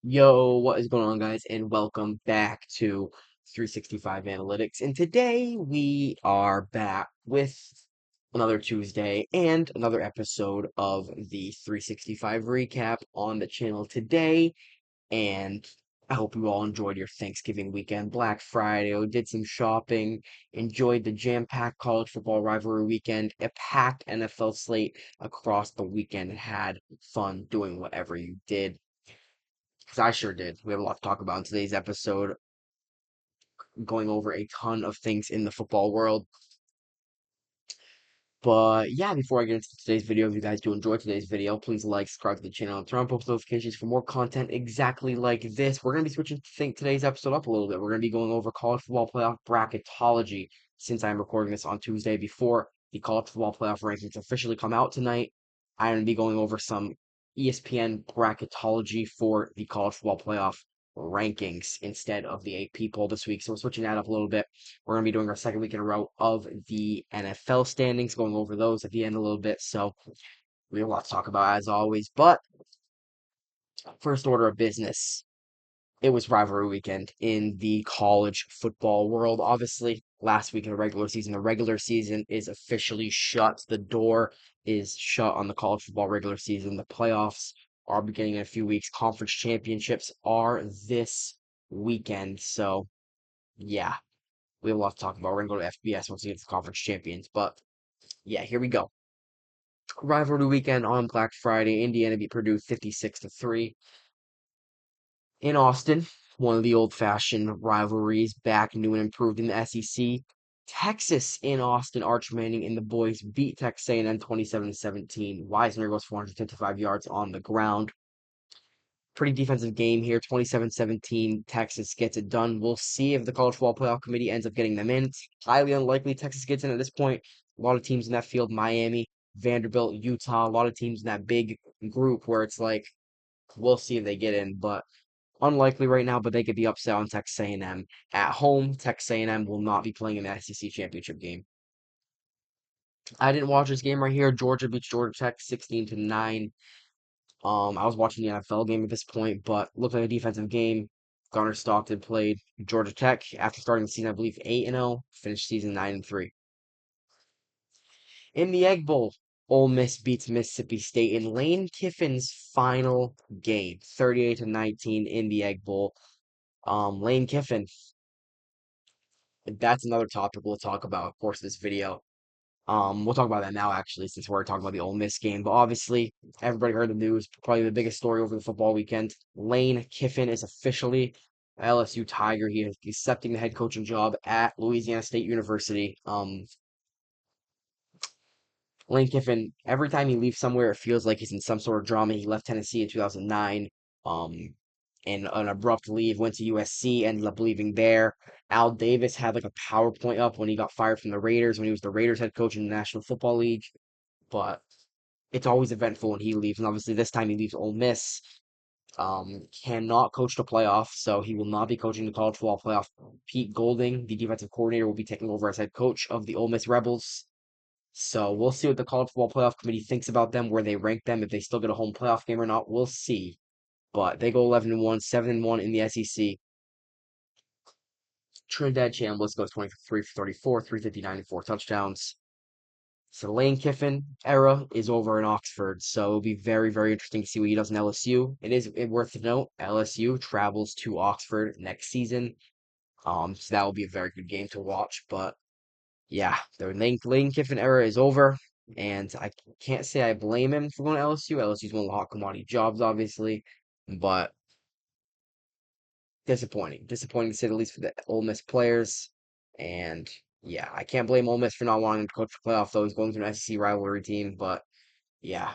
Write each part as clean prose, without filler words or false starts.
Yo, what is going on, guys? And welcome back to 365 Analytics. And today we are back with another Tuesday and another episode of the 365 Recap on the channel today. And I hope you all enjoyed your Thanksgiving weekend, Black Friday, did some shopping, enjoyed the jam-packed college football rivalry weekend, a packed NFL slate across the weekend, and had fun doing whatever you did. Because I sure did. We have a lot to talk about in today's episode, going over a ton of things in the football world. But yeah, before I get into today's video, if you guys do enjoy today's video, please like, subscribe to the channel, and turn on post notifications for more content exactly like this. We're going to be switching today's episode up a little bit. We're going to be going over college football playoff bracketology since I'm recording this on Tuesday before the college football playoff rankings officially come out tonight. I'm going to be going over some ESPN bracketology for the college football playoff rankings instead of the AP poll this week. So we're switching that up a little bit. We're going to be doing our second week in a row of the NFL standings, going over those at the end a little bit. So we have a lot to talk about as always. But first order of business, it was rivalry weekend in the college football world. Obviously, last week in the regular season is officially shut. The door is shut on the college football regular season. The playoffs are beginning in a few weeks. Conference championships are this weekend. So, yeah, we have a lot to talk about. We're gonna go to FBS once we get to conference champions. But yeah, here we go. Rivalry weekend on Black Friday. Indiana beat Purdue 56-3 in Austin. One of the old-fashioned rivalries, back new and improved in the SEC. Texas in Austin. Arch Manning and the boys beat Texas A&M 27-17. Wisner goes 455 yards on the ground. Pretty defensive game here. 27-17. Texas gets it done. We'll see if the College Football Playoff Committee ends up getting them in. It's highly unlikely Texas gets in at this point. A lot of teams in that field, Miami, Vanderbilt, Utah, a lot of teams in that big group where it's like, we'll see if they get in, but unlikely right now, but they could be upset on Texas A&M. At home, Texas A&M will not be playing in the SEC championship game. I didn't watch this game right here. Georgia beats Georgia Tech 16-9. I was watching the NFL game at this point, but looked like a defensive game. Gunnar Stockton played Georgia Tech after starting the season, I believe, 8-0, finished season 9-3. In the Egg Bowl, Ole Miss beats Mississippi State in Lane Kiffin's final game, 38-19 in the Egg Bowl. Lane Kiffin, that's another topic we'll talk about, of course, this video. We'll talk about that now, actually, since we're talking about the Ole Miss game. But obviously, everybody heard the news. Probably the biggest story over the football weekend. Lane Kiffin is officially LSU Tiger. He is accepting the head coaching job at Louisiana State University. Lane Kiffin, every time he leaves somewhere, it feels like he's in some sort of drama. He left Tennessee in 2009. And an abrupt leave, went to USC, ended up leaving there. Al Davis had like a PowerPoint up when he got fired from the Raiders, when he was the Raiders head coach in the National Football League. But it's always eventful when he leaves, and obviously this time he leaves Ole Miss. Cannot coach the playoff, so he will not be coaching the college football playoff. Pete Golding, the defensive coordinator, will be taking over as head coach of the Ole Miss Rebels. So we'll see what the college football playoff committee thinks about them, where they rank them, if they still get a home playoff game or not. We'll see. But they go 11-1, 7-1 in the SEC. Trinidad Chambliss goes 23 for 34, 359 and 4 touchdowns. So the Lane Kiffin era is over in Oxford, so it'll be very, very interesting to see what he does in LSU. It is worth to note, LSU travels to Oxford next season. So that will be a very good game to watch. But yeah, the Lane Kiffin era is over, and I can't say I blame him for going to LSU. LSU's one of the hot commodity jobs, obviously, but disappointing. Disappointing to say the least for the Ole Miss players. And yeah, I can't blame Ole Miss for not wanting to coach the playoff, though. He's going to an SEC rivalry team. But yeah,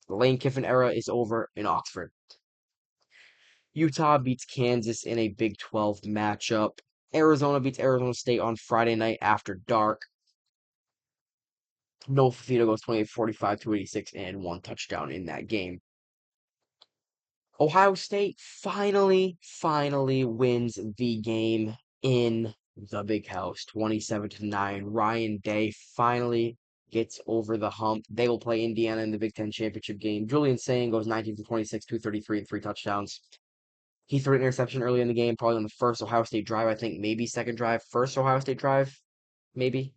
the Lane Kiffin era is over in Oxford. Utah beats Kansas in a Big 12 matchup. Arizona beats Arizona State on Friday night after dark. Noah Fafita goes 28-45, 286, and 1 touchdown in that game. Ohio State finally wins the game in the big house, 27-9. Ryan Day finally gets over the hump. They will play Indiana in the Big Ten championship game. Julian Sayin goes 19 for 26, 233, and 3 touchdowns. He threw an interception early in the game, probably on the first Ohio State drive, I think, maybe second drive, first Ohio State drive, maybe.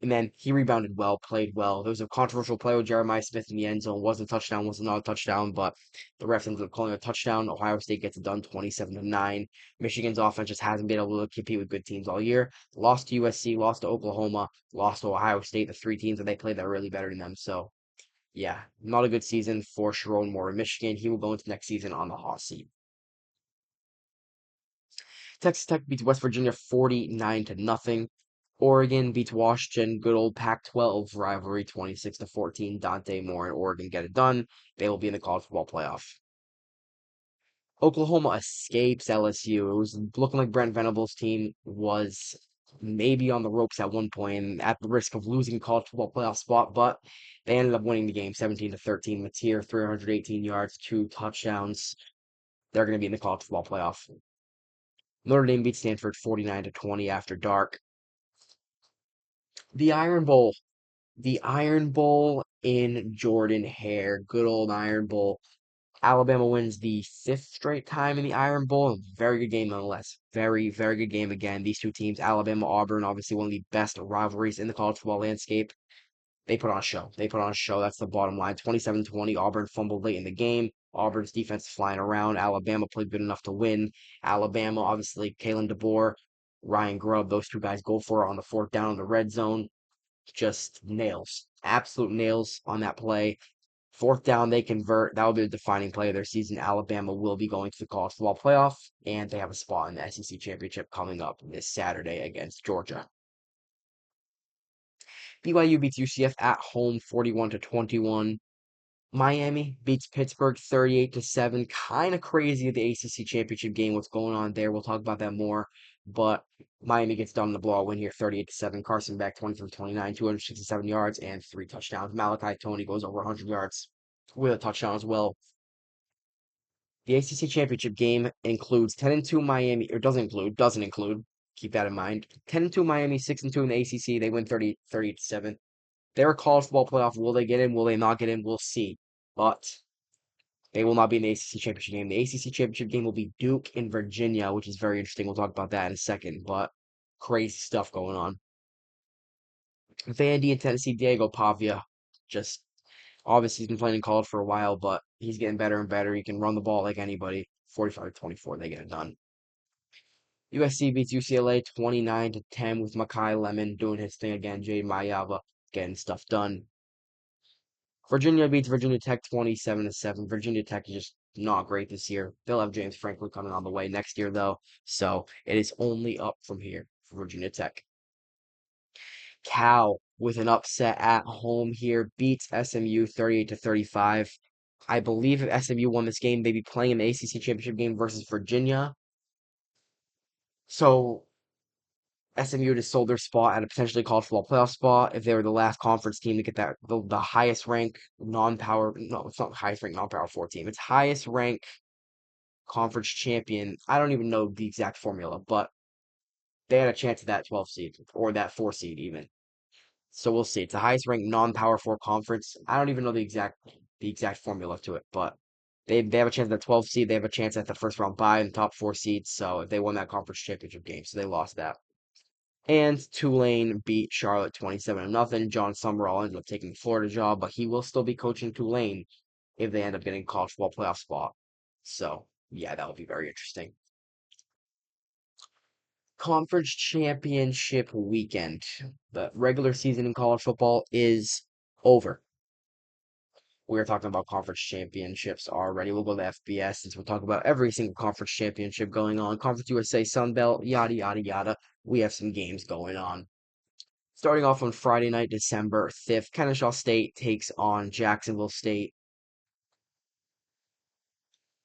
And then he rebounded well, played well. There was a controversial play with Jeremiah Smith in the end zone. Wasn't a touchdown, was not a touchdown, but the refs ended up calling a touchdown. Ohio State gets it done 27-9. Michigan's offense just hasn't been able to compete with good teams all year. Lost to USC, lost to Oklahoma, lost to Ohio State, the three teams that they played that are really better than them. So yeah, not a good season for Sharon Moore in Michigan. He will go into next season on the hot seat. Texas Tech beats West Virginia 49 to nothing. Oregon beats Washington. Good old Pac-12 rivalry, 26 to 14. Dante Moore and Oregon get it done. They will be in the college football playoff. Oklahoma escapes LSU. It was looking like Brent Venables' team was maybe on the ropes at one point and at the risk of losing a college football playoff spot, but they ended up winning the game 17 to 13. Mateer, 318 yards, two touchdowns. They're going to be in the college football playoff. Notre Dame beats Stanford 49 to 20 after dark. The Iron Bowl. The Iron Bowl in Jordan Hare. Good old Iron Bowl. Alabama wins the fifth straight time in the Iron Bowl. Very good game nonetheless. Very, very good game again. These two teams, Alabama, Auburn, obviously one of the best rivalries in the college football landscape. They put on a show. They put on a show. That's the bottom line. 27-20. Auburn fumbled late in the game. Auburn's defense flying around. Alabama played good enough to win. Alabama, obviously, Kalen DeBoer, Ryan Grubb, those two guys go for it on the fourth down in the red zone. Just nails. Absolute nails on that play. Fourth down, they convert. That will be the defining play of their season. Alabama will be going to the college football playoff, and they have a spot in the SEC championship coming up this Saturday against Georgia. BYU beats UCF at home 41 to 21. Miami beats Pittsburgh 38 to 7. Kind of crazy the ACC championship game. What's going on there? We'll talk about that more. But Miami gets done in the blowout win here 38 to 7. Carson Beck 20 for 29, 267 yards and three touchdowns. Malachi Tony goes over 100 yards with a touchdown as well. The ACC championship game includes 10-2 Miami, or doesn't include. Keep that in mind. 10-2 Miami, 6-2 in the ACC. They win 38 to 7. They're a college football playoff. Will they get in? Will they not get in? We'll see. But they will not be in the ACC championship game. The ACC championship game will be Duke and Virginia, which is very interesting. We'll talk about that in a second. But crazy stuff going on. Vandy and Tennessee, Diego Pavia, just obviously he's been playing in college for a while, but he's getting better and better. He can run the ball like anybody. 45-24, they get it done. USC beats UCLA 29 to 10 with Makai Lemon doing his thing again. Jade Mayava getting stuff done. Virginia beats Virginia Tech 27 to 7. Virginia Tech is just not great this year. They'll have James Franklin coming on the way next year though, so it is only up from here for Virginia Tech. Cal with an upset at home here beats SMU 38 to 35. I believe if SMU won this game, they'd be playing in the ACC championship game versus Virginia. So SMU just sold their spot at a potentially college football playoff spot if they were the last conference team to get that the highest rank non-power. No, it's not highest rank non-power four team. It's highest rank conference champion. I don't even know the exact formula, but they had a chance at that 12 seed or that 4 seed even. So we'll see. It's the highest ranked non-power four conference. I don't even know the exact formula to it, but they have a chance at the 12 seed. They have a chance at the first round bye in the top 4 seeds. So if they won that conference championship game, so they lost that. And Tulane beat Charlotte 27 to nothing. John Summerall ended up taking the Florida job, but he will still be coaching Tulane if they end up getting a college football playoff spot. So yeah, that will be very interesting. Conference championship weekend. The regular season in college football is over. We're talking about conference championships already. We'll go to FBS since we'll talk about every single conference championship going on. Conference USA, Sun Belt, yada, yada, yada. We have some games going on. Starting off on Friday night, December 5th, Kennesaw State takes on Jacksonville State.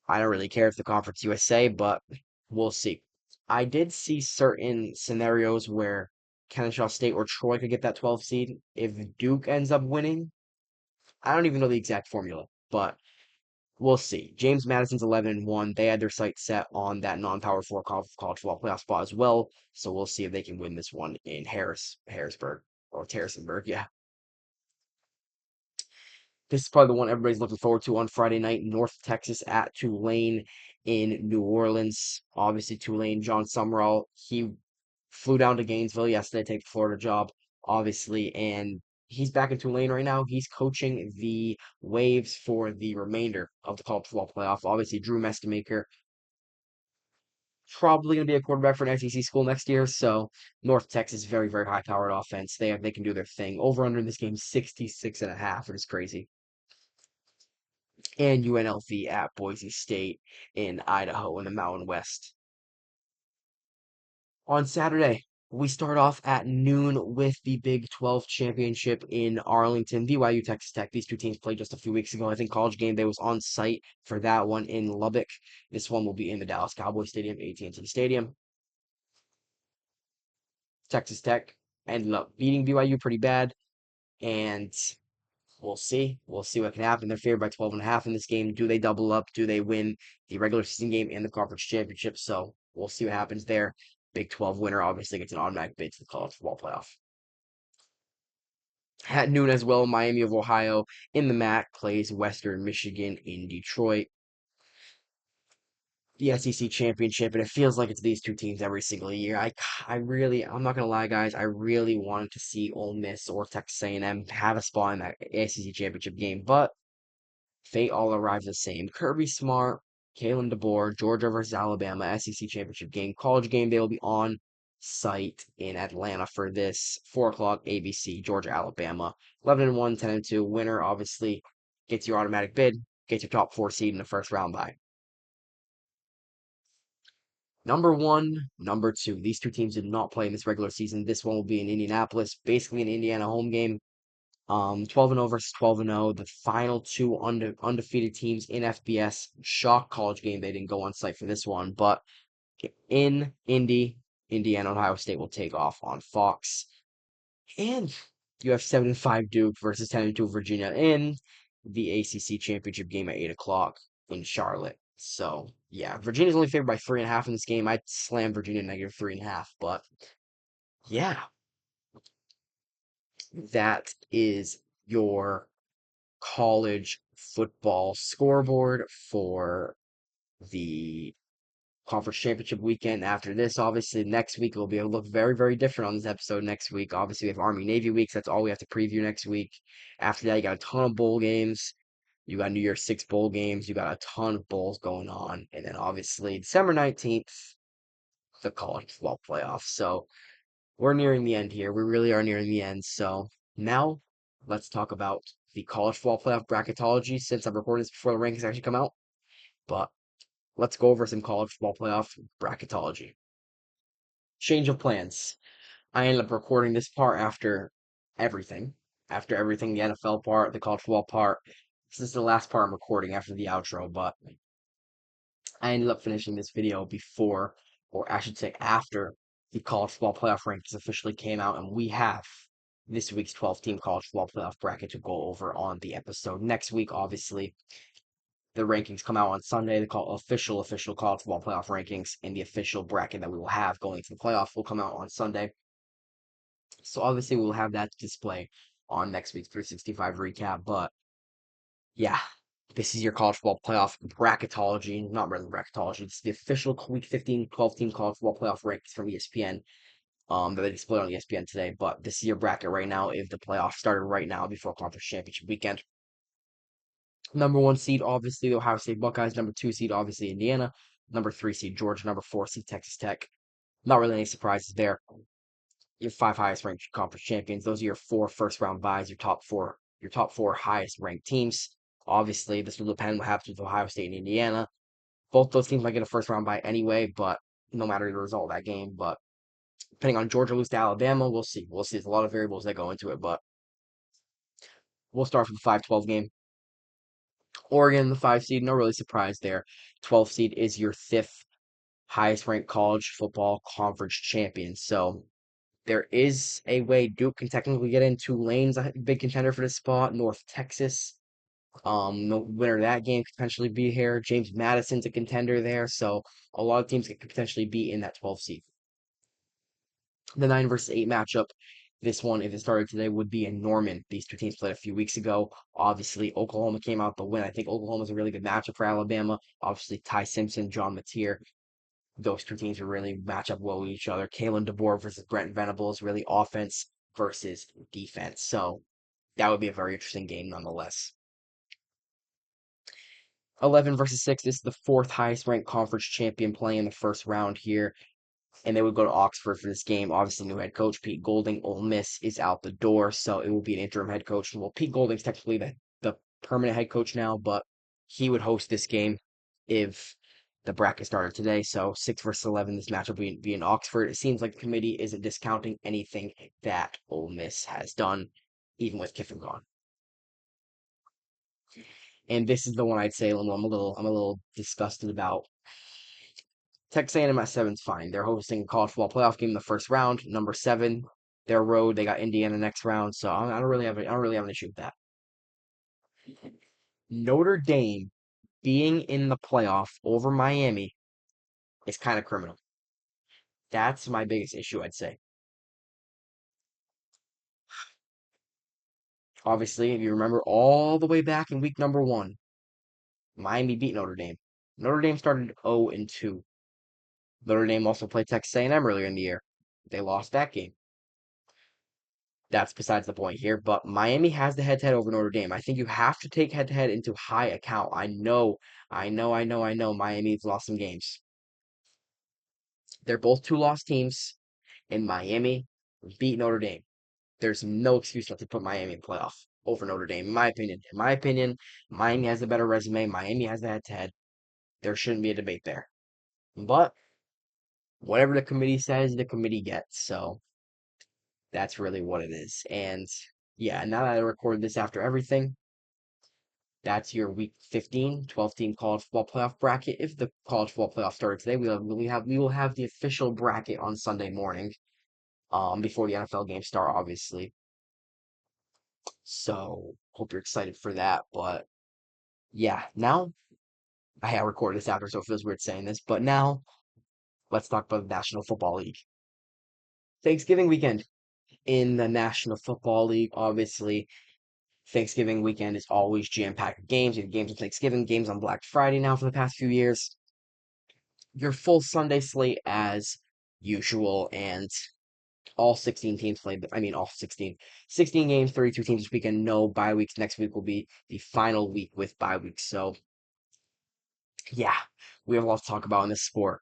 I don't really care if the Conference USA, but we'll see. I did see certain scenarios where Kennesaw State or Troy could get that 12 seed if Duke ends up winning. I don't even know the exact formula, but we'll see. James Madison's 11-1. They had their sights set on that non-power four college football playoff spot as well. So we'll see if they can win this one in Harrisburg or Harrisonburg. Yeah. This is probably the one everybody's looking forward to on Friday night. North Texas at Tulane. in New Orleans. Obviously, Tulane, John Summerall, he flew down to Gainesville yesterday to take the Florida job, obviously, and he's back in Tulane right now. He's coaching the Waves for the remainder of the college football playoff. Obviously, Drew Mestamaker probably going to be a quarterback for an SEC school next year. So North Texas, very, very high powered offense. They can do their thing. Over under in this game, 66.5. It is crazy. And UNLV at Boise State in Idaho in the Mountain West. On Saturday, we start off at noon with the Big 12 championship in Arlington, BYU, Texas Tech. These two teams played just a few weeks ago. I think College Game Day was on site for that one in Lubbock. This one will be in the Dallas Cowboys Stadium, AT&T Stadium. Texas Tech ended up beating BYU pretty bad, and we'll see. We'll see what can happen. They're favored by 12.5 in this game. Do they double up? Do they win the regular season game and the conference championship? So we'll see what happens there. Big 12 winner obviously gets an automatic bid to the college football playoff. At noon as well, Miami of Ohio in the MAC plays Western Michigan in Detroit. The SEC championship, and it feels like it's these two teams every single year. I'm not gonna lie, guys. I really wanted to see Ole Miss or Texas A&M have a spot in that SEC championship game, but fate all arrives the same. Kirby Smart, Kalen DeBoer, Georgia versus Alabama, SEC championship game. College Game Day will be on site in Atlanta for this 4 o'clock ABC, Georgia, Alabama. 11-1, 10-2. Winner obviously gets your automatic bid, gets your top four seed in the first round bye. Number one, number two. These two teams did not play in this regular season. This one will be in Indianapolis, basically an Indiana home game. 12-0 versus 12-0. The final two undefeated teams in FBS. Shock College Game. They didn't go on site for this one, but in Indiana, Ohio State will take off on Fox. And you have 7-5 Duke versus 10-2 Virginia in the ACC championship game at 8 o'clock in Charlotte. So yeah, Virginia's only favored by 3.5 in this game. I'd slam Virginia -3.5, but yeah, that is your college football scoreboard for the conference championship weekend. After this, obviously, next week will be able to look very, very different on this episode next week. Obviously, we have Army Navy weeks. That's all we have to preview next week. After that, you got a ton of bowl games. You got New Year's Six bowl games. You got a ton of bowls going on. And then, obviously, December 19th, the college football playoffs. So we're nearing the end here. We really are nearing the end. So now let's talk about the college football playoff bracketology since I'm recording this before the rankings actually come out. But let's go over some college football playoff bracketology. Change of plans. I ended up recording this part everything. After everything, the NFL part, the college football part. This is the last part I'm recording after the outro, but I ended up finishing this video before, or I should say after, the college football playoff rankings officially came out, and we have this week's 12-team college football playoff bracket to go over on the episode. Next week, obviously, the rankings come out on Sunday. The official college football playoff rankings and the official bracket that we will have going to the playoff will come out on Sunday. So obviously, we will have that to display on next week's 365 recap. But yeah, this is your college football playoff bracketology, not really bracketology. It's the official Week 15 12-team college football playoff rankings from ESPN. That they displayed on ESPN today. But this is your bracket right now. If the playoffs started right now before conference championship weekend. Number one seed, obviously, the Ohio State Buckeyes. Number two seed, obviously, Indiana. Number three seed, Georgia. Number four seed, Texas Tech. Not really any surprises there. Your five highest ranked conference champions. Those are your four first round buys. Your top four highest ranked teams. Obviously, this will depend what happens with Ohio State and Indiana. Both those teams might get a first round bye anyway, but no matter the result of that game. But depending on Georgia lose to Alabama, we'll see. We'll see. There's a lot of variables that go into it, but we'll start with the 5-12 game. Oregon, the 5 seed, no really surprise there. 12 seed is your fifth highest ranked college football conference champion. So there is a way Duke can technically get in. Tulane's a big contender for this spot. North Texas, the winner of that game could potentially be here. James Madison's a contender there. So a lot of teams could potentially be in that 12 seed. The 9 versus 8 matchup This one, if it started today, would be in Norman. These two teams played a few weeks ago. Obviously, Oklahoma came out the win. I think Oklahoma's a really good matchup for Alabama. Obviously, Ty Simpson, John Mateer, those two teams will really match up well with each other. Kalen DeBoer versus Brent Venables, really offense versus defense. So that would be a very interesting game nonetheless. 11 versus 6. This is the fourth highest ranked conference champion playing in the first round here, and they would go to Oxford for this game. Obviously, new head coach Pete Golding. Ole Miss is out the door, so it will be an interim head coach. Well, Pete Golding's technically the permanent head coach now, but he would host this game if the bracket started today. So 6 versus 11, this matchup will be in Oxford. It seems like the committee isn't discounting anything that Ole Miss has done, even with Kiffin gone. And this is the one I'd say I'm a little disgusted about. Texas A&M at 7's fine. They're hosting a college football playoff game in the first round, number 7. Their road, they got Indiana next round, so I don't really have an issue with that. Notre Dame being in the playoff over Miami is kind of criminal. That's my biggest issue, I'd say. Obviously, if you remember all the way back in week number 1, Miami beat Notre Dame. Notre Dame started 0 and 2. Notre Dame also played Texas A&M earlier in the year. They lost that game. That's besides the point here. But Miami has the head to head over Notre Dame. I think you have to take head to head into high account. I know. Miami's lost some games. They're both two lost teams, and Miami beat Notre Dame. There's no excuse not to put Miami in playoff over Notre Dame, in my opinion. In my opinion, Miami has the better resume. Miami has the head to head. There shouldn't be a debate there. But whatever the committee says, the committee gets. So that's really what it is. And yeah, now that I recorded this after everything, that's your week 15, 12-team college football playoff bracket. If the college football playoff started today, we will have the official bracket on Sunday morning, before the NFL games start, obviously. So hope you're excited for that. But yeah, now I recorded this after, so it feels weird saying this. But now let's talk about the National Football League. Thanksgiving weekend in the National Football League, obviously. Thanksgiving weekend is always jam-packed with games. You have games on Thanksgiving, games on Black Friday now for the past few years. Your full Sunday slate as usual, and all 16 teams played. I mean, all 16 games, 32 teams this weekend. No bye weeks. Next week will be the final week with bye weeks. So, yeah, we have a lot to talk about in this sport.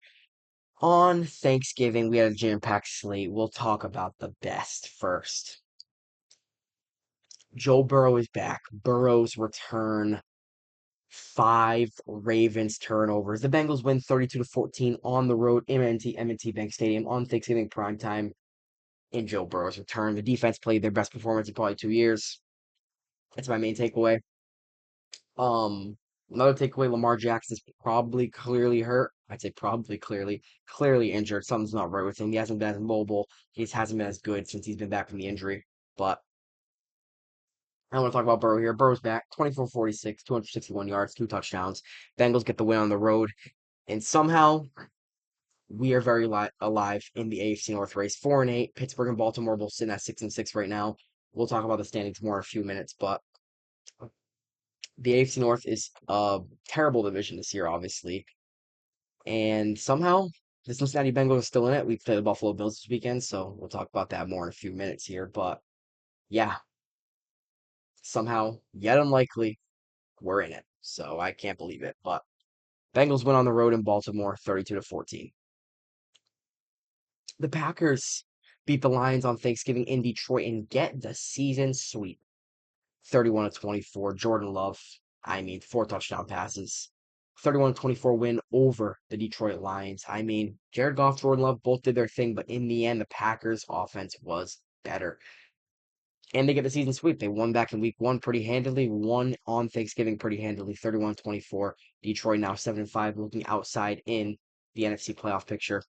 On Thanksgiving, we had a jam-packed slate. We'll talk about the best first. Joe Burrow is back. Burrow's return. 5 Ravens turnovers. The Bengals win 32-14 on the road in M&T Bank Stadium on Thanksgiving primetime in Joe Burrow's return. The defense played their best performance in probably 2 years. That's my main takeaway. Another takeaway: Lamar Jackson is probably clearly hurt. I'd say probably clearly injured. Something's not right with him. He hasn't been as mobile. He just hasn't been as good since he's been back from the injury. But I want to talk about Burrow here. Burrow's back, 24-46, 261 yards, 2 touchdowns. Bengals get the win on the road. And somehow we are very alive in the AFC North race. 4-8. Pittsburgh and Baltimore both sitting at 6-6 right now. We'll talk about the standings more in a few minutes, but the AFC North is a terrible division this year, obviously. And somehow the Cincinnati Bengals are still in it. We play the Buffalo Bills this weekend, so we'll talk about that more in a few minutes here. But yeah, somehow, yet unlikely, we're in it. So I can't believe it. But Bengals win on the road in Baltimore, 32-14. The Packers beat the Lions on Thanksgiving in Detroit and get the season sweep. 31-24. Jordan Love, 4 touchdown passes. 31-24 win over the Detroit Lions. Jared Goff, Jordan Love both did their thing, but in the end, the Packers offense was better. And they get the season sweep. They won back in week 1 pretty handily, won on Thanksgiving pretty handily, 31-24. Detroit now 7-5, looking outside in the NFC playoff picture.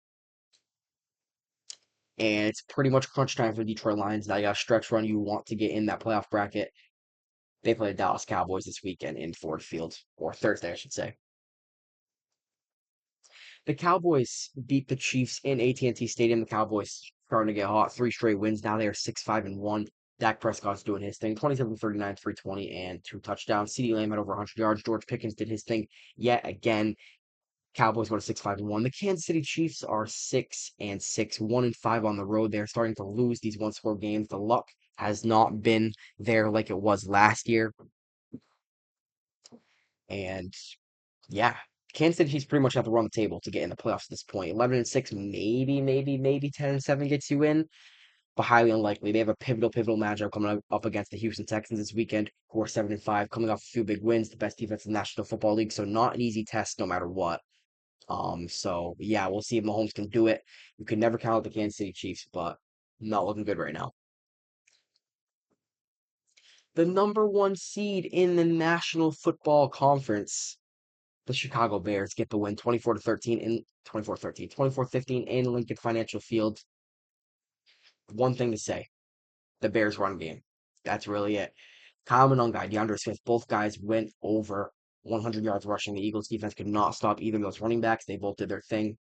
And it's pretty much crunch time for the Detroit Lions. Now you got a stretch run. You want to get in that playoff bracket. They play the Dallas Cowboys this weekend in Ford Field, or Thursday, I should say. The Cowboys beat the Chiefs in AT&T Stadium. The Cowboys starting to get hot. Three straight wins. Now they are 6-5-1. Dak Prescott's doing his thing. 27-39, 320, and two touchdowns. CeeDee Lamb had over 100 yards. George Pickens did his thing yet again. Cowboys go to 6-5-1. The Kansas City Chiefs are 6-6, 1-5 on the road. They're starting to lose these one-score games. The luck has not been there like it was last year. And yeah, Kansas City Chiefs pretty much have to run the table to get in the playoffs at this point. 11-6, maybe 10-7 gets you in, but highly unlikely. They have a pivotal matchup coming up against the Houston Texans this weekend, who are 7-5, coming off a few big wins, the best defense in the National Football League. So not an easy test, no matter what. So yeah, we'll see if Mahomes can do it. You can never count out the Kansas City Chiefs, but not looking good right now. The number one seed in the National Football Conference, the Chicago Bears, get the win 24-13 in 24-13, 24-15 in Lincoln Financial Field. One thing to say, the Bears run game. That's really it. Kyle Monangai, DeAndre Swift, both guys went over 100 yards rushing. The Eagles defense could not stop either of those running backs. They both did their thing.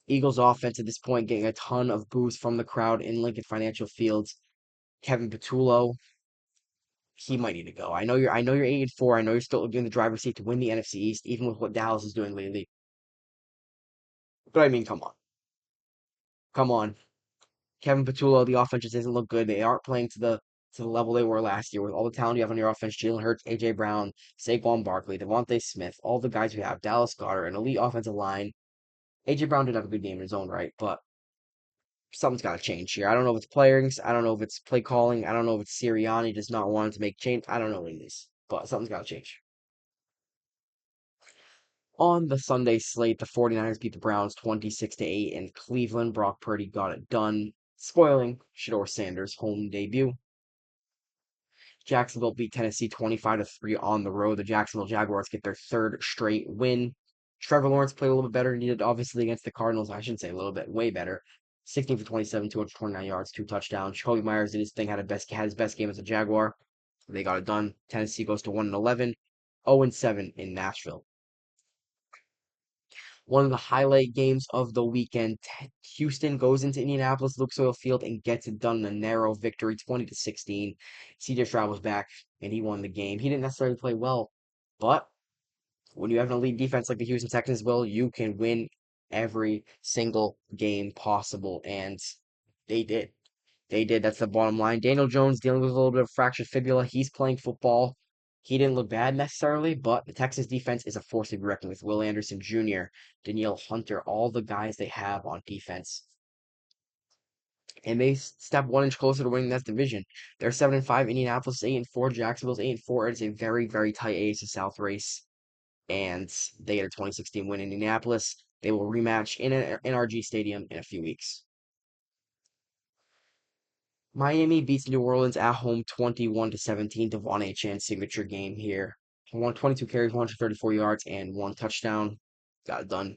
Eagles offense at this point getting a ton of boos from the crowd in Lincoln Financial Fields. Kevin Patullo, he might need to go. I know you're 8-4. I know you're still in the driver's seat to win the NFC East, even with what Dallas is doing lately. But I mean, come on. Come on. Kevin Patullo, the offense just doesn't look good. They aren't playing to the level they were last year with all the talent you have on your offense. Jalen Hurts, AJ Brown, Saquon Barkley, Devontae Smith, all the guys you have, Dallas Goedert, an elite offensive line. AJ Brown did have a good game in his own right, but something's got to change here. I don't know if it's players. I don't know if it's play calling. I don't know if it's Sirianni just not wanting to make change. I don't know what it is, but something's got to change. On the Sunday slate, the 49ers beat the Browns 26-8 in Cleveland. Brock Purdy got it done, spoiling Shedeur Sanders' home debut. Jacksonville beat Tennessee 25-3 on the road. The Jacksonville Jaguars get their third straight win. Trevor Lawrence played a little bit better than he did, obviously, against the Cardinals. I shouldn't say a little bit, way better. 16 for 27, 229 yards, two touchdowns. Jacoby Myers did his thing, had his best game as a Jaguar. They got it done. Tennessee goes to 1-11, 0-7 in Nashville. One of the highlight games of the weekend. Houston goes into Indianapolis, Lucas Oil Field, and gets it done in a narrow victory, 20-16. CJ Stroud was back, and he won the game. He didn't necessarily play well, but when you have an elite defense like the Houston Texans will, you can win every single game possible, and they did. They did. That's the bottom line. Daniel Jones dealing with a little bit of fractured fibula. He's playing football. He didn't look bad necessarily, but the Texans defense is a force to be reckoned with. Will Anderson Jr., Danielle Hunter, all the guys they have on defense. And they step 1 inch closer to winning that division. They're 7-5. Indianapolis 8-4. Jacksonville's 8-4. It's a very tight AFC South race. And they get a 2016 win in Indianapolis. They will rematch in an NRG Stadium in a few weeks. Miami beats New Orleans at home 21-17. Devon Achane signature game here. 122 carries, 134 yards, and one touchdown. Got it done.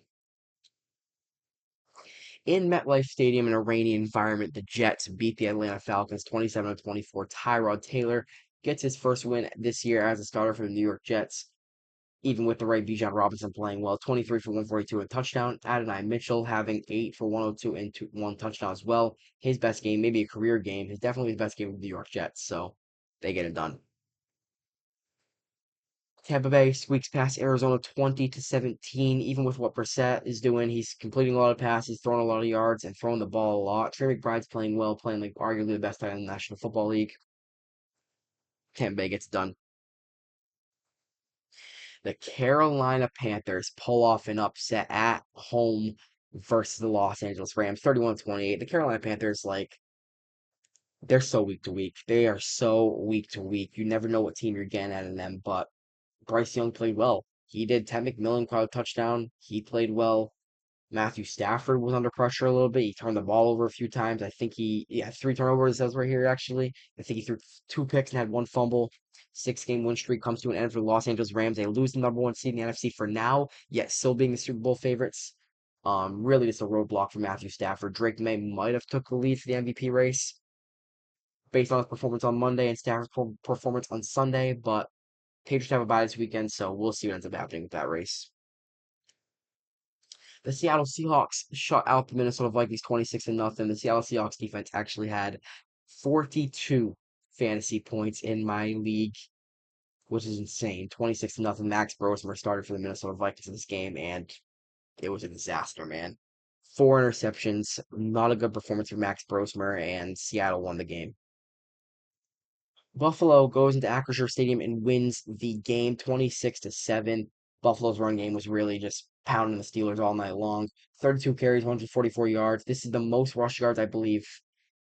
In MetLife Stadium, in a rainy environment, the Jets beat the Atlanta Falcons 27-24. Tyrod Taylor gets his first win this year as a starter for the New York Jets. Even with the right Bijan Robinson playing well, 23 for 142 and touchdown. Adonai Mitchell having 8 for 102 and one touchdown as well. His best game, maybe a career game, is definitely his best game with the New York Jets. So they get it done. Tampa Bay squeaks past Arizona 20-17. Even with what Brissett is doing, he's completing a lot of passes, throwing a lot of yards, and throwing the ball a lot. Trey McBride's playing well, playing like arguably the best tight end in the National Football League. Tampa Bay gets done. The Carolina Panthers pull off an upset at home versus the Los Angeles Rams, 31-28. The Carolina Panthers, like, they're so week to week. They are so week to week. You never know what team you're getting out of them, but Bryce Young played well. He did. Ted McMillan caught a touchdown. He played well. Matthew Stafford was under pressure a little bit. He turned the ball over a few times. I think he had 3 turnovers. It says right here, actually. I think he threw 2 picks and had one fumble. 6 game win streak comes to an end for the Los Angeles Rams. They lose the number one seed in the NFC for now, yet still being the Super Bowl favorites. Really just a roadblock for Matthew Stafford. Drake May might have took the lead for the MVP race based on his performance on Monday and Stafford's performance on Sunday, but Patriots have a bye this weekend, so we'll see what ends up happening with that race. The Seattle Seahawks shut out the Minnesota Vikings 26 to nothing. The Seattle Seahawks defense actually had 42 fantasy points in my league, which is insane. 26 to nothing. Max Brosmer started for the Minnesota Vikings in this game, and it was a disaster, man. Four interceptions, not a good performance for Max Brosmer, and Seattle won the game. Buffalo goes into Acrisure Stadium and wins the game 26 to 7. Buffalo's run game was really just pounding the Steelers all night long. 32 carries, 144 yards. This is the most rush yards I believe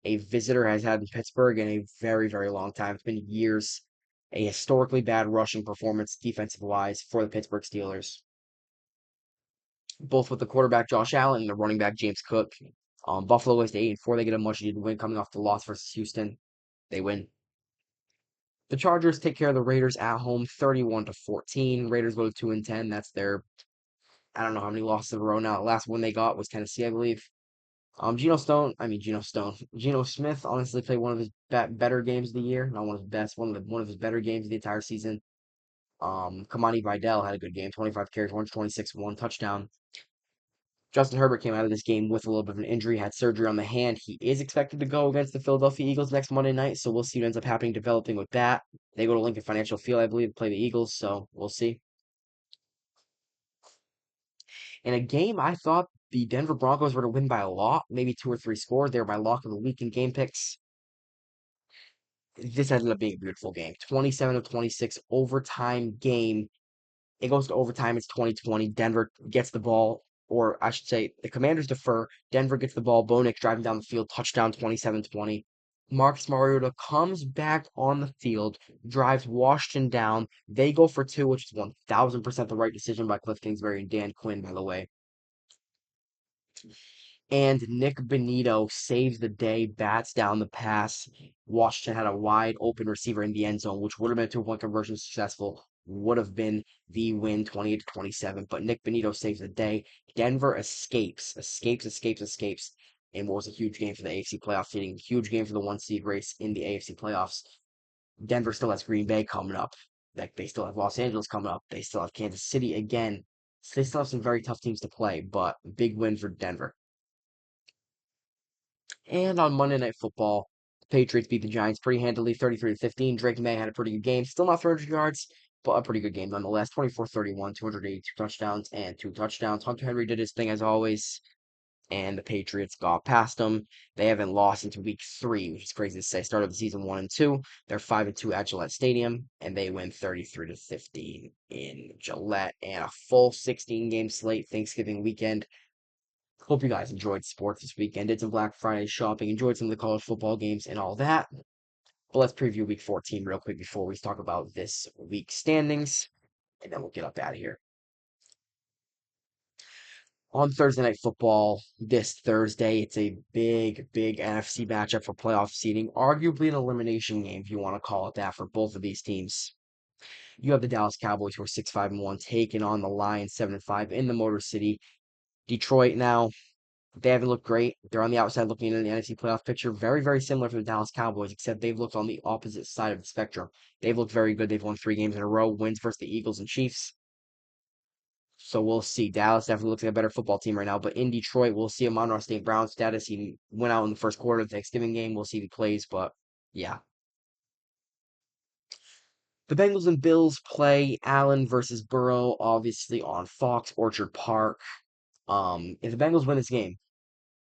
a visitor has had in Pittsburgh in a very, very long time. It's been years. A historically bad rushing performance defensive wise for the Pittsburgh Steelers, both with the quarterback Josh Allen and the running back James Cook. Buffalo is to 8-4. They get a much needed win coming off the loss versus Houston. They win. The Chargers take care of the Raiders at home, 31 to 14. Raiders go to 2-10. That's their, I don't know how many losses in a row now. The last one they got was Tennessee, I believe. Geno Smith honestly played one of his better games of the year. Not one of his best, one of his better games of the entire season. Kamani Vidal had a good game, 25 carries, 126, one touchdown. Justin Herbert came out of this game with a little bit of an injury, had surgery on the hand. He is expected to go against the Philadelphia Eagles next Monday night, so we'll see what ends up happening, developing with that. They go to Lincoln Financial Field, I believe, to play the Eagles, so we'll see. In a game I thought the Denver Broncos were to win by a lot, maybe two or three scores. They were my lock of the week in game picks. This ended up being a beautiful game. 27 to 26 overtime game. It goes to overtime. It's 2020. Denver gets the ball, or I should say, the Commanders defer. Denver gets the ball. Bo Nix driving down the field. Touchdown 27-20. Marcus Mariota comes back on the field, drives Washington down. They go for two, which is 1000% the right decision by Cliff Kingsbury and Dan Quinn, by the way. And Nick Benito saves the day, bats down the pass. Washington had a wide open receiver in the end zone, which would have been a 2-point conversion successful, would have been the win 28 to 27. But Nick Benito saves the day. Denver escapes in what was a huge game for the AFC playoff seeding, huge game for the one seed race in the AFC playoffs. Denver still has Green Bay coming up. Like they still have Los Angeles coming up. They still have Kansas City again. So they still have some very tough teams to play, but big win for Denver. And on Monday Night Football, the Patriots beat the Giants pretty handily, 33 to 15. Drake May had a pretty good game. Still not 300 yards, but a pretty good game nonetheless. 24-31, 282 touchdowns and two touchdowns. Hunter Henry did his thing as always, and the Patriots got past them. They haven't lost into week 3, which is crazy to say. Started the season 1-2. They're 5-2 at Gillette Stadium, and they win 33 to 15 in Gillette, and a full 16 game slate Thanksgiving weekend. Hope you guys enjoyed sports this weekend. Did some Black Friday shopping, enjoyed some of the college football games and all that. But let's preview week 14 real quick before we talk about this week's standings, and then we'll get up out of here. On Thursday Night Football this Thursday, it's a big NFC matchup for playoff seeding, arguably an elimination game, if you want to call it that, for both of these teams. You have the Dallas Cowboys, who are 6-5-1, taking on the Lions, 7-5 in the Motor City. Detroit now, they haven't looked great. They're on the outside looking into the NFC playoff picture. Very, very similar to the Dallas Cowboys, except they've looked on the opposite side of the spectrum. They've looked very good. They've won 3 games in a row, wins versus the Eagles and Chiefs. So we'll see. Dallas definitely looks like a better football team right now. But in Detroit, we'll see him on our State Brown status. He went out in the first quarter of the Thanksgiving game. We'll see if he plays. But yeah. The Bengals and Bills play Allen versus Burrow, obviously on Fox Orchard Park. If the Bengals win this game,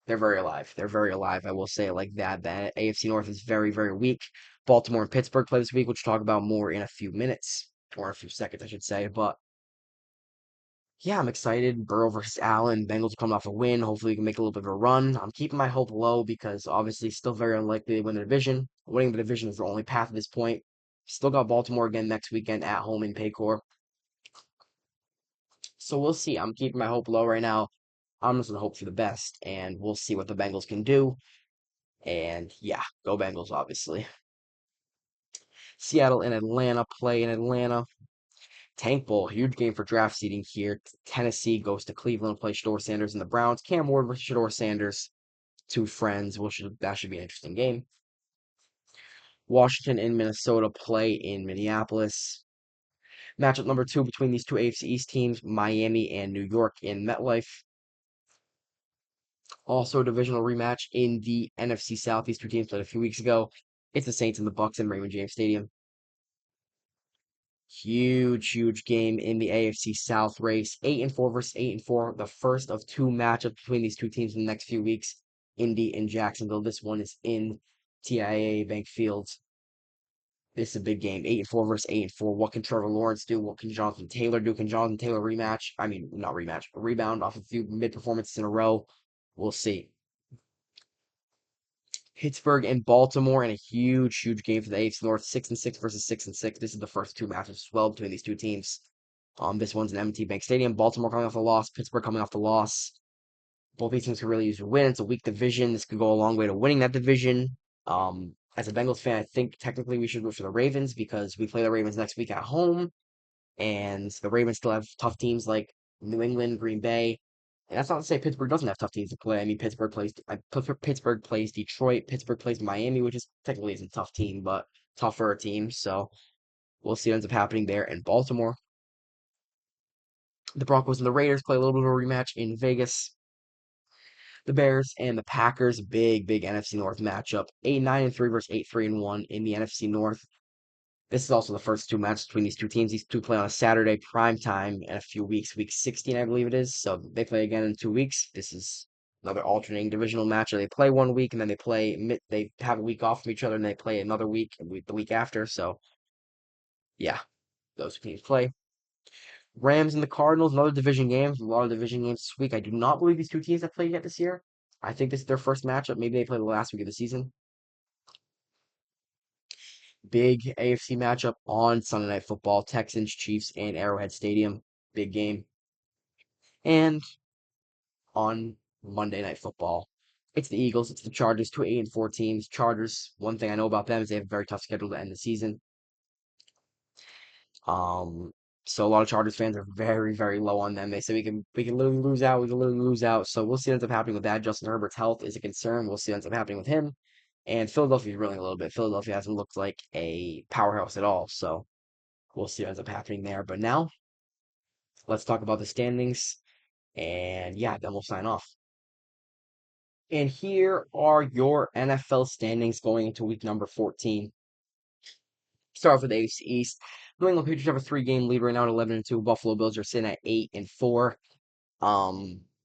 they're very alive. They're very alive. I will say it like that. The AFC North is very, very weak. Baltimore and Pittsburgh play this week, which we'll talk about more in a few minutes, or a few seconds, I should say. But yeah, I'm excited. Burrow versus Allen. Bengals coming off a win. Hopefully, we can make a little bit of a run. I'm keeping my hope low because obviously, still very unlikely to win the division. Winning the division is the only path at this point. Still got Baltimore again next weekend at home in Paycor. So we'll see. I'm keeping my hope low right now. I'm just gonna hope for the best, and we'll see what the Bengals can do. And yeah, go Bengals, obviously. Seattle and Atlanta play in Atlanta. Tank Bowl, huge game for draft seeding here. Tennessee goes to Cleveland to play Shador Sanders and the Browns. Cam Ward versus Shador Sanders, two friends. That should be an interesting game. Washington and Minnesota play in Minneapolis. Matchup number 2 between these two AFC East teams, Miami and New York in MetLife. Also, a divisional rematch in the NFC South. These two teams played a few weeks ago. It's the Saints and the Bucks in Raymond James Stadium. Huge, huge game in the AFC South race. 8-4 versus 8-4. The first of two matchups between these two teams in the next few weeks. Indy and Jacksonville. This one is in TIAA Bank Field. This is a big game. 8-4 versus 8-4. What can Trevor Lawrence do? What can Jonathan Taylor do? Can Jonathan Taylor rematch? I mean, not rematch, but rebound off a few mid performances in a row. We'll see. Pittsburgh and Baltimore in a huge, huge game for the AFC North. 6-6 versus 6-6. This is the first two matches as well between these two teams. This one's in M&T Bank Stadium. Baltimore coming off the loss. Pittsburgh coming off the loss. Both these teams could really use a win. It's a weak division. This could go a long way to winning that division. As a Bengals fan, I think technically we should root for the Ravens because we play the Ravens next week at home, and the Ravens still have tough teams like New England, Green Bay. And that's not to say Pittsburgh doesn't have tough teams to play. I mean, Pittsburgh plays Detroit, Pittsburgh plays Miami, which is technically isn't a tough team, but tougher team. So we'll see what ends up happening there. And Baltimore, the Broncos and the Raiders play a little bit of a rematch in Vegas. The Bears and the Packers, big, big NFC North matchup. 8-9-3 versus 8-3-1 in the NFC North. This is also the first two matches between these two teams. These two play on a Saturday prime time in a few weeks, week 16, I believe it is. So they play again in 2 weeks. This is another alternating divisional match. They play one week and then they have a week off from each other and they play another week and the week after. So yeah, those two teams play. Rams and the Cardinals, another division game. A lot of division games this week. I do not believe these two teams have played yet this year. I think this is their first matchup. Maybe they play the last week of the season. Big AFC matchup on Sunday Night Football. Texans, Chiefs, and Arrowhead Stadium. Big game. And on Monday Night Football, it's the Eagles, it's the Chargers, two 8-4 teams. Chargers, one thing I know about them is they have a very tough schedule to end the season. Um, so a lot of Chargers fans are very, very low on them. They say we can literally lose out, we can literally lose out. So we'll see what ends up happening with that. Justin Herbert's health is a concern. We'll see what ends up happening with him. And Philadelphia's reeling a little bit. Philadelphia hasn't looked like a powerhouse at all. So we'll see what ends up happening there. But now let's talk about the standings. And yeah, then we'll sign off. And here are your NFL standings going into week number 14. Start off with the AFC East. New England Patriots have a three-game lead right now at 11-2. Buffalo Bills are sitting at 8-4.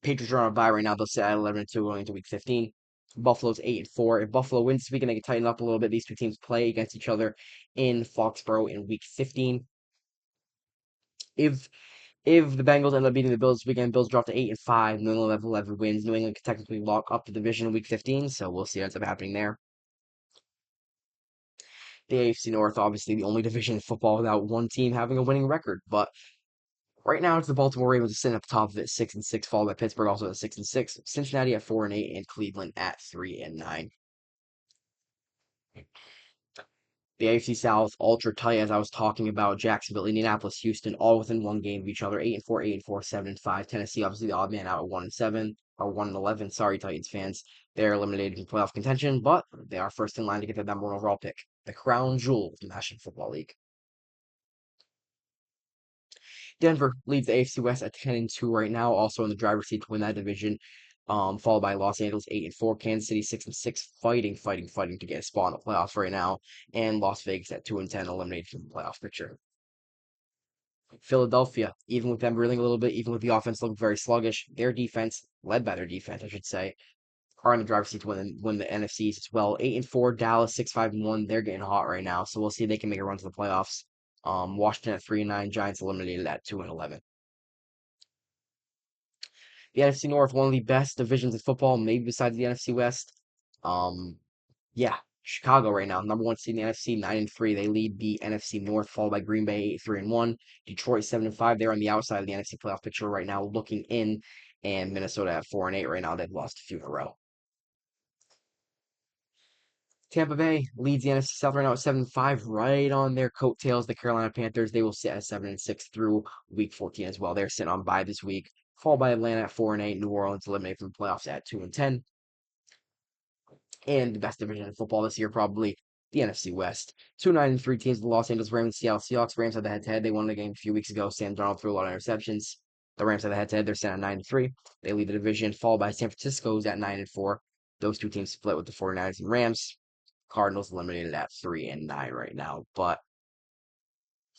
Patriots are on a bye right now. They'll sit at 11-2 going into week 15. Buffalo's 8-4. If Buffalo wins this weekend, they can tighten up a little bit. These two teams play against each other in Foxborough in week 15. If if the Bengals end up beating the Bills this weekend, Bills drop to 8-5. New England have 11 wins. New England could technically lock up the division in week 15, so we'll see what ends up happening there. The AFC North, obviously the only division in football without one team having a winning record, but right now it's the Baltimore Ravens sitting up top of it, 6-6, followed by Pittsburgh also at 6-6, Cincinnati at 4-8, and Cleveland at 3-9. The AFC South, ultra tight, as I was talking about. Jacksonville, Indianapolis, Houston, all within one game of each other. 8-4, 8-4, 7-5. Tennessee, obviously the odd man out at 1-7 or 1-11. Sorry, Titans fans. They're eliminated from playoff contention, but they are first in line to get the number one overall pick. The crown jewel of the National Football League. Denver leads the AFC West at 10-2 right now, also in the driver's seat to win that division. Followed by Los Angeles 8-4, Kansas City 6-6, fighting to get a spot in the playoffs right now, and Las Vegas at 2-10, eliminated from the playoff picture. Philadelphia, even with them reeling a little bit, even with the offense looking very sluggish, their defense, led by their defense, I should say, are in the driver's seat to win the NFCs as well. 8-4, Dallas 6-5-1. They're getting hot right now, so we'll see if they can make a run to the playoffs. Washington at 3-9, Giants eliminated at 2-11. The NFC North, one of the best divisions in football, maybe besides the NFC West. Um, yeah, Chicago right now, number one seed in the NFC, 9-3. They lead the NFC North, followed by Green Bay 8-3-1. Detroit 7-5. They're on the outside of the NFC playoff picture right now, looking in, and Minnesota at 4-8 right now. They've lost a few in a row. Tampa Bay leads the NFC South right now at 7-5, right on their coattails. The Carolina Panthers, they will sit at 7-6 through week 14 as well. They're sitting on bye this week, followed by Atlanta at 4-8. New Orleans eliminated from the playoffs at 2-10. And the best division in football this year, probably the NFC West. 2-9-3 teams: the Los Angeles Rams, Seattle Seahawks. Rams had the head-to-head. They won the game a few weeks ago. Sam Darnold threw a lot of interceptions. The Rams have the head-to-head. They're sitting at 9-3. They lead the division, followed by San Francisco's at 9-4. Those two teams split with the 49ers and Rams. Cardinals eliminated at 3-9 right now. But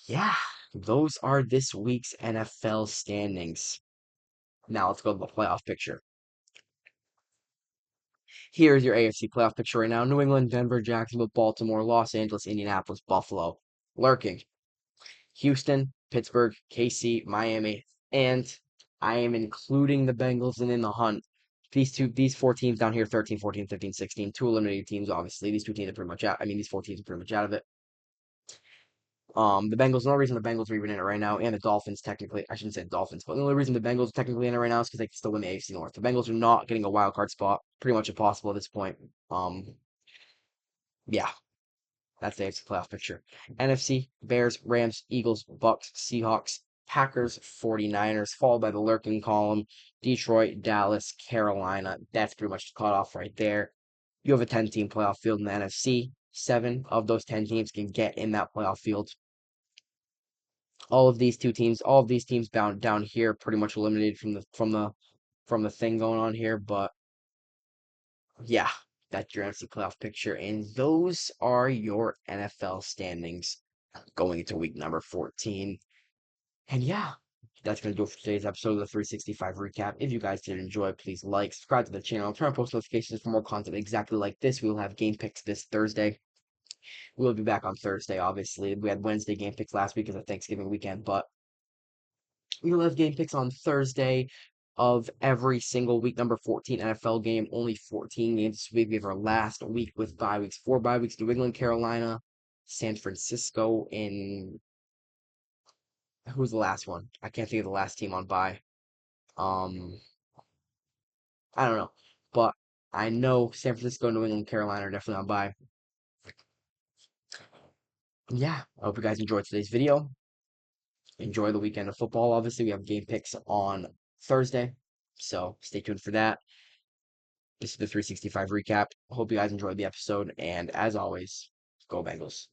yeah, those are this week's NFL standings. Now let's go to the playoff picture. Here's your AFC playoff picture right now. New England, Denver, Jacksonville, Baltimore, Los Angeles, Indianapolis, Buffalo. Lurking. Houston, Pittsburgh, KC, Miami, and I am including the Bengals in the hunt. These four teams down here, 13, 14, 15, 16, two eliminated teams, obviously. These two teams are pretty much out. I mean, these four teams are pretty much out of it. The Bengals, the only reason the Bengals are even in it right now, and the Dolphins technically, I shouldn't say Dolphins, but the only reason the Bengals are technically in it right now is because they can still win the AFC North. The Bengals are not getting a wild card spot, pretty much impossible at this point. Yeah, that's the AFC playoff picture. NFC, Bears, Rams, Eagles, Bucks, Seahawks, Packers, 49ers, followed by the lurking column, Detroit, Dallas, Carolina. That's pretty much caught off right there. You have a 10-team playoff field in the NFC. 7 of those 10 teams can get in that playoff field. All of these teams down here pretty much eliminated from the thing going on here, but yeah, that's your NFC playoff picture, and those are your NFL standings going into week number 14. And yeah, that's going to do it for today's episode of the 365 Recap. If you guys did enjoy, please like, subscribe to the channel, turn on post notifications for more content exactly like this. We will have game picks this Thursday. We'll be back on Thursday, obviously. We had Wednesday game picks last week because of Thanksgiving weekend, but we will have game picks on Thursday of every single week number 14 NFL game. Only 14 games this week. We have our last week with bye weeks, 4 bye weeks: New England, Carolina, San Francisco, and who's the last one? I can't think of the last team on bye. Um, I don't know, but I know San Francisco, New England, Carolina are definitely on bye. Yeah, I hope you guys enjoyed today's video. Enjoy the weekend of football. Obviously, we have game picks on Thursday, so stay tuned for that. This is the 365 recap. Hope you guys enjoyed the episode, and as always, go Bengals.